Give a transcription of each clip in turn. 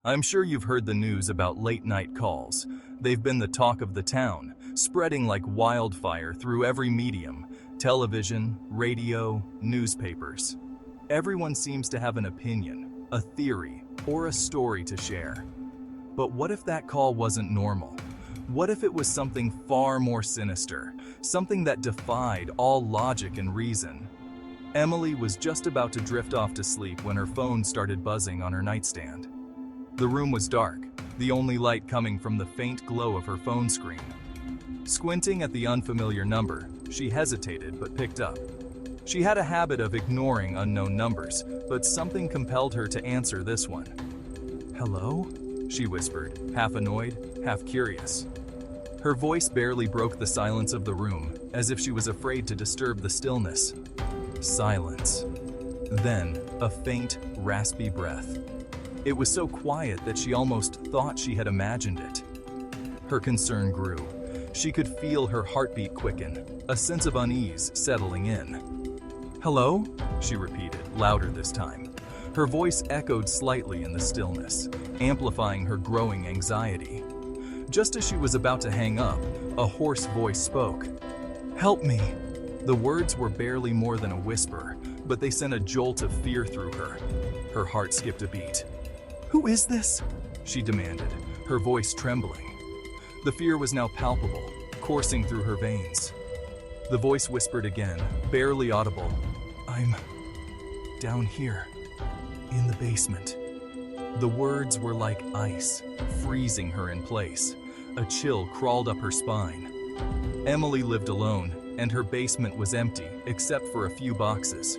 I'm sure you've heard the news about late-night calls. They've been the talk of the town, spreading like wildfire through every medium: television, radio, newspapers. Everyone seems to have an opinion, a theory, or a story to share. But what if that call wasn't normal? What if it was something far more sinister, something that defied all logic and reason? Emily was just about to drift off to sleep when her phone started buzzing on her nightstand. The room was dark, the only light coming from the faint glow of her phone screen. Squinting at the unfamiliar number, she hesitated but picked up. She had a habit of ignoring unknown numbers, but something compelled her to answer this one. "Hello?" she whispered, half annoyed, half curious. Her voice barely broke the silence of the room, as if she was afraid to disturb the stillness. Silence. Then, a faint, raspy breath. It was so quiet that she almost thought she had imagined it. Her concern grew. She could feel her heartbeat quicken, a sense of unease settling in. "Hello?" she repeated, louder this time. Her voice echoed slightly in the stillness, amplifying her growing anxiety. Just as she was about to hang up, a hoarse voice spoke. "Help me!" The words were barely more than a whisper, but they sent a jolt of fear through her. Her heart skipped a beat. "Who is this?" she demanded, her voice trembling. The fear was now palpable, coursing through her veins. The voice whispered again, barely audible. "I'm down here, in the basement." The words were like ice, freezing her in place. A chill crawled up her spine. Emily lived alone, and her basement was empty except for a few boxes.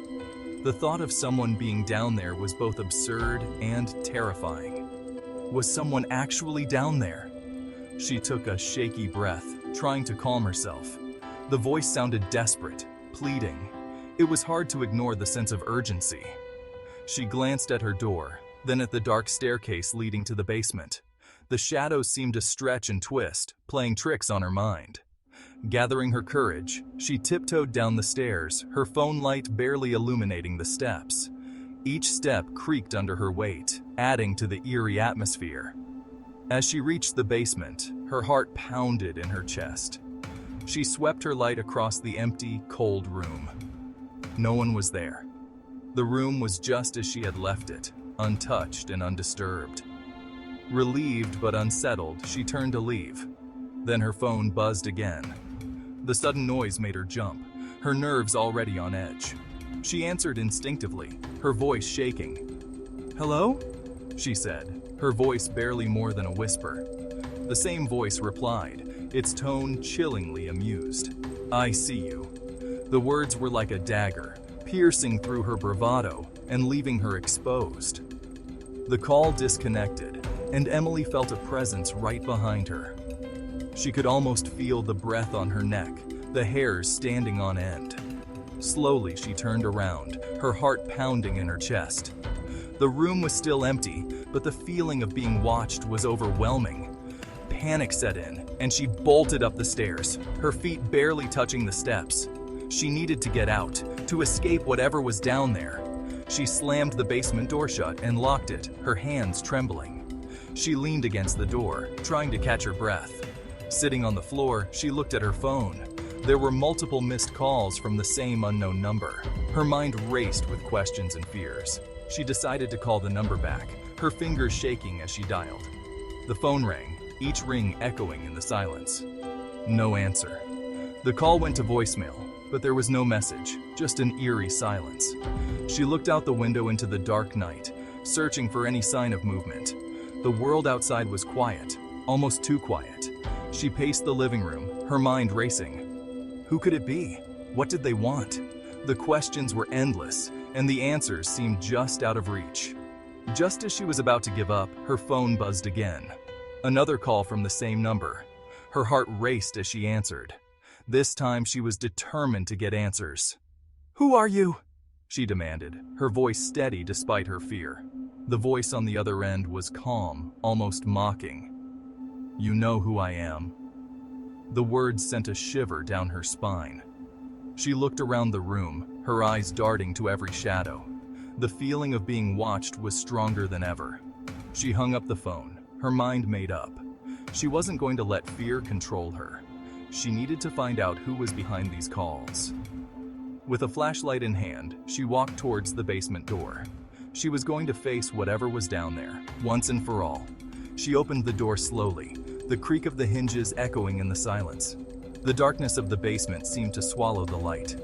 The thought of someone being down there was both absurd and terrifying. Was someone actually down there? She took a shaky breath, trying to calm herself. The voice sounded desperate, pleading. It was hard to ignore the sense of urgency. She glanced at her door, then at the dark staircase leading to the basement. The shadows seemed to stretch and twist, playing tricks on her mind. Gathering her courage, she tiptoed down the stairs, her phone light barely illuminating the steps. Each step creaked under her weight, adding to the eerie atmosphere. As she reached the basement, her heart pounded in her chest. She swept her light across the empty, cold room. No one was there. The room was just as she had left it, untouched and undisturbed. Relieved but unsettled, she turned to leave. Then her phone buzzed again. The sudden noise made her jump, her nerves already on edge. She answered instinctively, her voice shaking. "Hello?" she said, her voice barely more than a whisper. The same voice replied, its tone chillingly amused. "I see you." The words were like a dagger, piercing through her bravado and leaving her exposed. The call disconnected, and Emily felt a presence right behind her. She could almost feel the breath on her neck, the hairs standing on end. Slowly she turned around, her heart pounding in her chest. The room was still empty, but the feeling of being watched was overwhelming. Panic set in, and she bolted up the stairs, her feet barely touching the steps. She needed to get out, to escape whatever was down there. She slammed the basement door shut and locked it, her hands trembling. She leaned against the door, trying to catch her breath. Sitting on the floor, she looked at her phone. There were multiple missed calls from the same unknown number. Her mind raced with questions and fears. She decided to call the number back, her fingers shaking as she dialed. The phone rang, each ring echoing in the silence. No answer. The call went to voicemail, but there was no message, just an eerie silence. She looked out the window into the dark night, searching for any sign of movement. The world outside was quiet, almost too quiet. She paced the living room, her mind racing. Who could it be? What did they want? The questions were endless, and the answers seemed just out of reach. Just as she was about to give up, her phone buzzed again. Another call from the same number. Her heart raced as she answered. This time she was determined to get answers. "Who are you?" she demanded, her voice steady despite her fear. The voice on the other end was calm, almost mocking. "You know who I am." The words sent a shiver down her spine. She looked around the room, her eyes darting to every shadow. The feeling of being watched was stronger than ever. She hung up the phone, her mind made up. She wasn't going to let fear control her. She needed to find out who was behind these calls. With a flashlight in hand, she walked towards the basement door. She was going to face whatever was down there, once and for all. She opened the door slowly, the creak of the hinges echoing in the silence. The darkness of the basement seemed to swallow the light.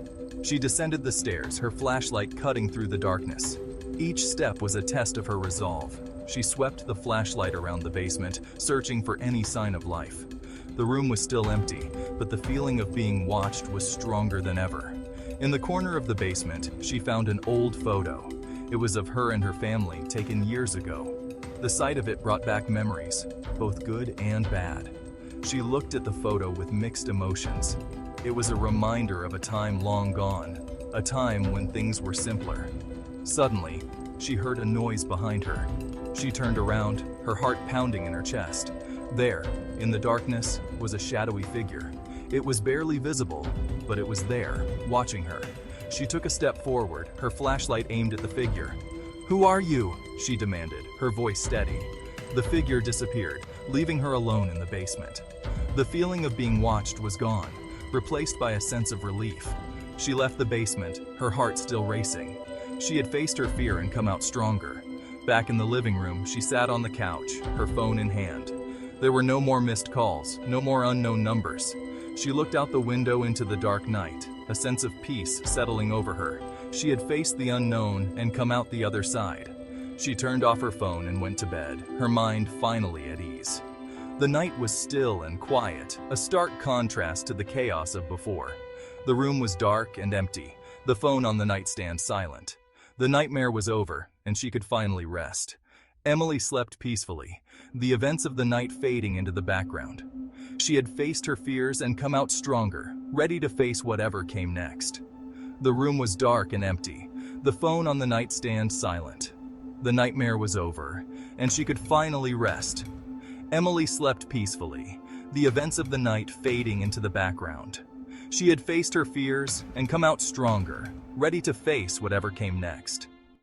She descended the stairs, her flashlight cutting through the darkness. Each step was a test of her resolve. She swept the flashlight around the basement, searching for any sign of life. The room was still empty, but the feeling of being watched was stronger than ever. In the corner of the basement, she found an old photo. It was of her and her family, taken years ago. The sight of it brought back memories, both good and bad. She looked at the photo with mixed emotions. It was a reminder of a time long gone, a time when things were simpler. Suddenly, she heard a noise behind her. She turned around, her heart pounding in her chest. There, in the darkness, was a shadowy figure. It was barely visible, but it was there, watching her. She took a step forward, her flashlight aimed at the figure. "Who are you?" she demanded, her voice steady. The figure disappeared, leaving her alone in the basement. The feeling of being watched was gone, replaced by a sense of relief. She left the basement, her heart still racing. She had faced her fear and come out stronger. Back in the living room, she sat on the couch, her phone in hand. There were no more missed calls, no more unknown numbers. She looked out the window into the dark night, a sense of peace settling over her. She had faced the unknown and come out the other side. She turned off her phone and went to bed, her mind finally at ease. The night was still and quiet, a stark contrast to the chaos of before. The room was dark and empty, the phone on the nightstand silent. The nightmare was over, and she could finally rest. Emily slept peacefully, the events of the night fading into the background. She had faced her fears and come out stronger, ready to face whatever came next. The room was dark and empty, the phone on the nightstand silent. The nightmare was over, and she could finally rest. Emily slept peacefully, the events of the night fading into the background. She had faced her fears and come out stronger, ready to face whatever came next.